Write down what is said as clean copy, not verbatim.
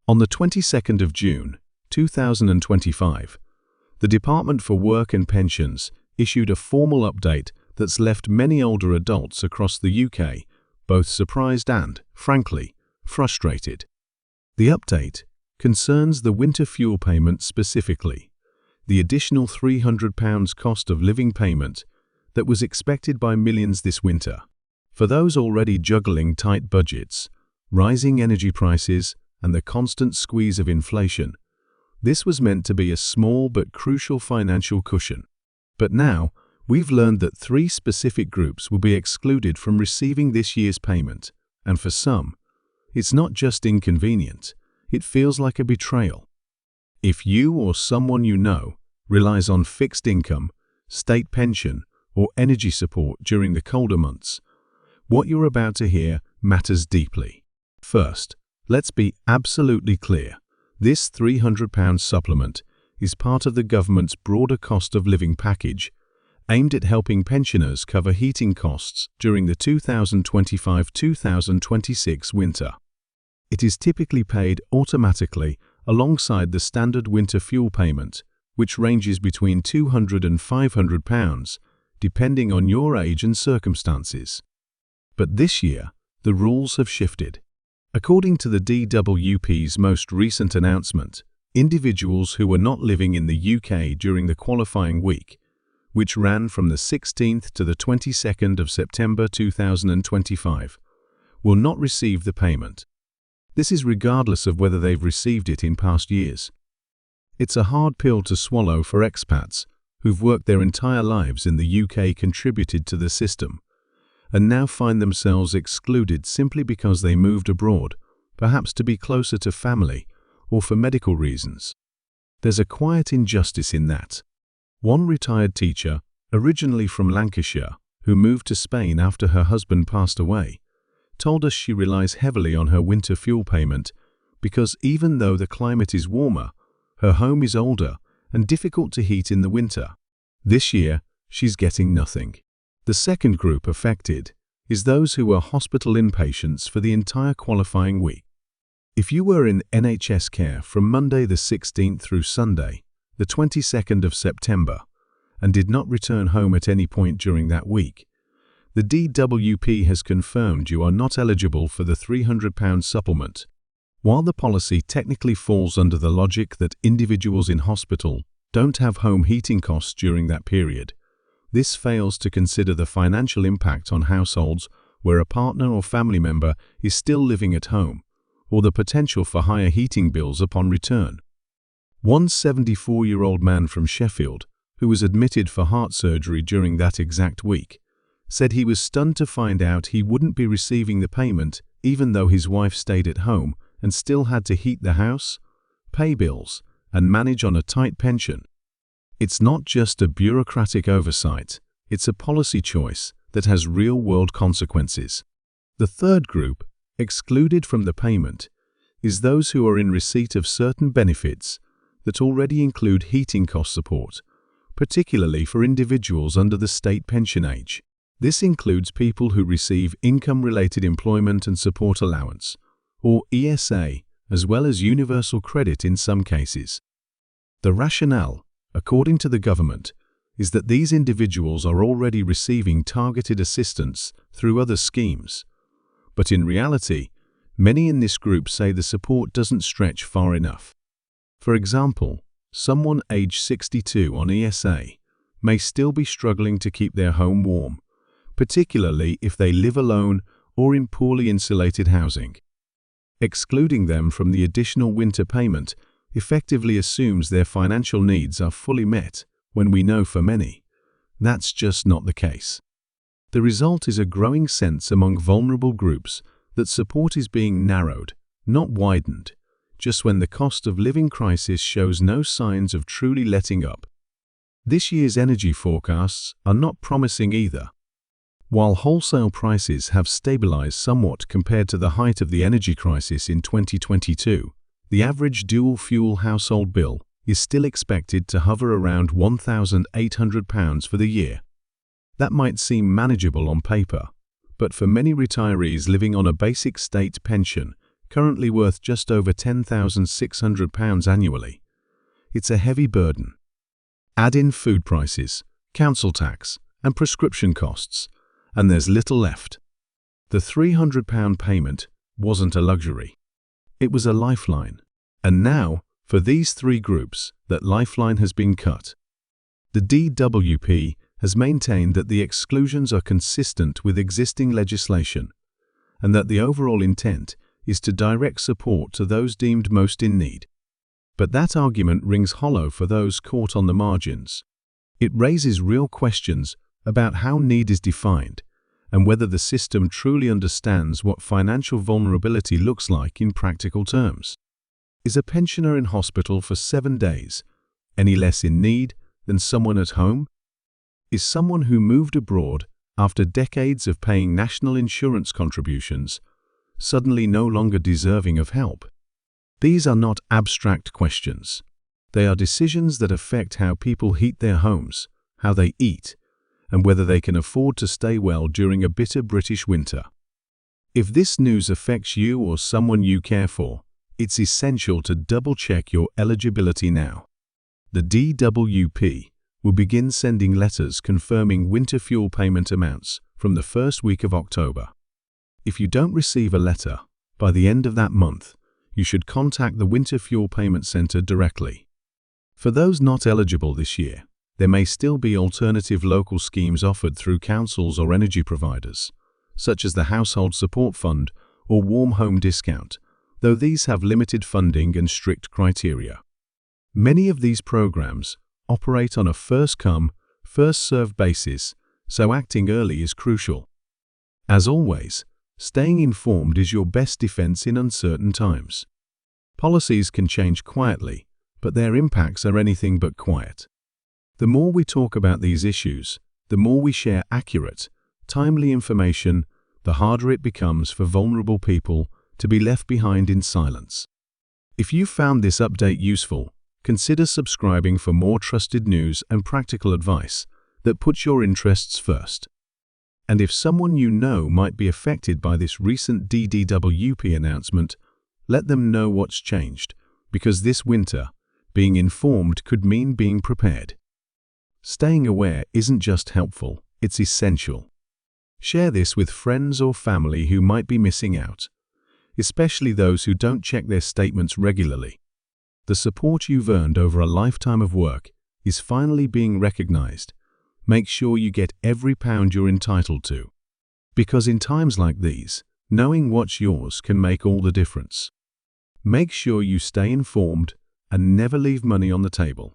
On the 22nd of June, 2025, the Department for Work and Pensions issued a formal update that's left many older adults across the UK both surprised and, frankly, frustrated. The update concerns the winter fuel payment specifically, the additional £300 cost of living payment that was expected by millions this winter. For those already juggling tight budgets, rising energy prices, and the constant squeeze of inflation, this was meant to be a small but crucial financial cushion. But now, we've learned that 3 specific groups will be excluded from receiving this year's payment, and for some, it's not just inconvenient, it feels like a betrayal. If you or someone you know relies on fixed income, state pension, or energy support during the colder months, what you're about to hear matters deeply. First, let's be absolutely clear. This £300 supplement is part of the government's broader cost of living package, aimed at helping pensioners cover heating costs during the 2025-2026 winter. It is typically paid automatically alongside the standard winter fuel payment, which ranges between £200 and £500, depending on your age and circumstances. But this year, the rules have shifted. According to the DWP's most recent announcement, individuals who were not living in the UK during the qualifying week, which ran from the 16th to the 22nd of September 2025, will not receive the payment. This is regardless of whether they've received it in past years. It's a hard pill to swallow for expats who've worked their entire lives in the UK, contributed to the system, and now find themselves excluded simply because they moved abroad, perhaps to be closer to family or for medical reasons. There's a quiet injustice in that. One retired teacher, originally from Lancashire, who moved to Spain after her husband passed away, told us she relies heavily on her winter fuel payment because even though the climate is warmer, her home is older and difficult to heat in the winter. This year, she's getting nothing. The second group affected is those who were hospital inpatients for the entire qualifying week. If you were in NHS care from Monday the 16th through Sunday, the 22nd of September, and did not return home at any point during that week, the DWP has confirmed you are not eligible for the £300 supplement. While the policy technically falls under the logic that individuals in hospital don't have home heating costs during that period, this fails to consider the financial impact on households where a partner or family member is still living at home, or the potential for higher heating bills upon return. One 74-year-old man from Sheffield, who was admitted for heart surgery during that exact week, said he was stunned to find out he wouldn't be receiving the payment even though his wife stayed at home and still had to heat the house, pay bills, and manage on a tight pension. It's not just a bureaucratic oversight, it's a policy choice that has real-world consequences. The third group, excluded from the payment, is those who are in receipt of certain benefits that already include heating cost support, particularly for individuals under the state pension age. This includes people who receive income-related employment and support allowance, or ESA, as well as universal credit in some cases. The rationale, according to the government, is that these individuals are already receiving targeted assistance through other schemes. But in reality, many in this group say the support doesn't stretch far enough. For example, someone aged 62 on ESA may still be struggling to keep their home warm, particularly if they live alone or in poorly insulated housing. Excluding them from the additional winter payment effectively assumes their financial needs are fully met, when we know for many, that's just not the case. The result is a growing sense among vulnerable groups that support is being narrowed, not widened, just when the cost of living crisis shows no signs of truly letting up. This year's energy forecasts are not promising either. While wholesale prices have stabilized somewhat compared to the height of the energy crisis in 2022, the average dual-fuel household bill is still expected to hover around £1,800 for the year. That might seem manageable on paper, but for many retirees living on a basic state pension, currently worth just over £10,600 annually. It's a heavy burden. Add in food prices, council tax, and prescription costs, and there's little left. The £300 payment wasn't a luxury. It was a lifeline. And now, for these three groups, that lifeline has been cut. The DWP has maintained that the exclusions are consistent with existing legislation, and that the overall intent is to direct support to those deemed most in need. But that argument rings hollow for those caught on the margins. It raises real questions about how need is defined and whether the system truly understands what financial vulnerability looks like in practical terms. Is a pensioner in hospital for 7 days any less in need than someone at home? Is someone who moved abroad after decades of paying national insurance contributions suddenly no longer deserving of help? These are not abstract questions. They are decisions that affect how people heat their homes, how they eat, and whether they can afford to stay well during a bitter British winter. If this news affects you or someone you care for, it's essential to double-check your eligibility now. The DWP will begin sending letters confirming winter fuel payment amounts from the first week of October. If you don't receive a letter by the end of that month, you should contact the Winter Fuel Payment Center directly. For those not eligible this year, there may still be alternative local schemes offered through councils or energy providers, such as the Household Support Fund or Warm Home Discount, though these have limited funding and strict criteria. Many of these programs operate on a first-come, first-served basis, so acting early is crucial. As always, staying informed is your best defense in uncertain times. Policies can change quietly, but their impacts are anything but quiet. The more we talk about these issues, the more we share accurate, timely information, the harder it becomes for vulnerable people to be left behind in silence. If you found this update useful, consider subscribing for more trusted news and practical advice that puts your interests first. And if someone you know might be affected by this recent DWP announcement, let them know what's changed, because this winter, being informed could mean being prepared. Staying aware isn't just helpful, it's essential. Share this with friends or family who might be missing out, especially those who don't check their statements regularly. The support you've earned over a lifetime of work is finally being recognized. Make sure you get every pound you're entitled to. Because in times like these, knowing what's yours can make all the difference. Make sure you stay informed and never leave money on the table.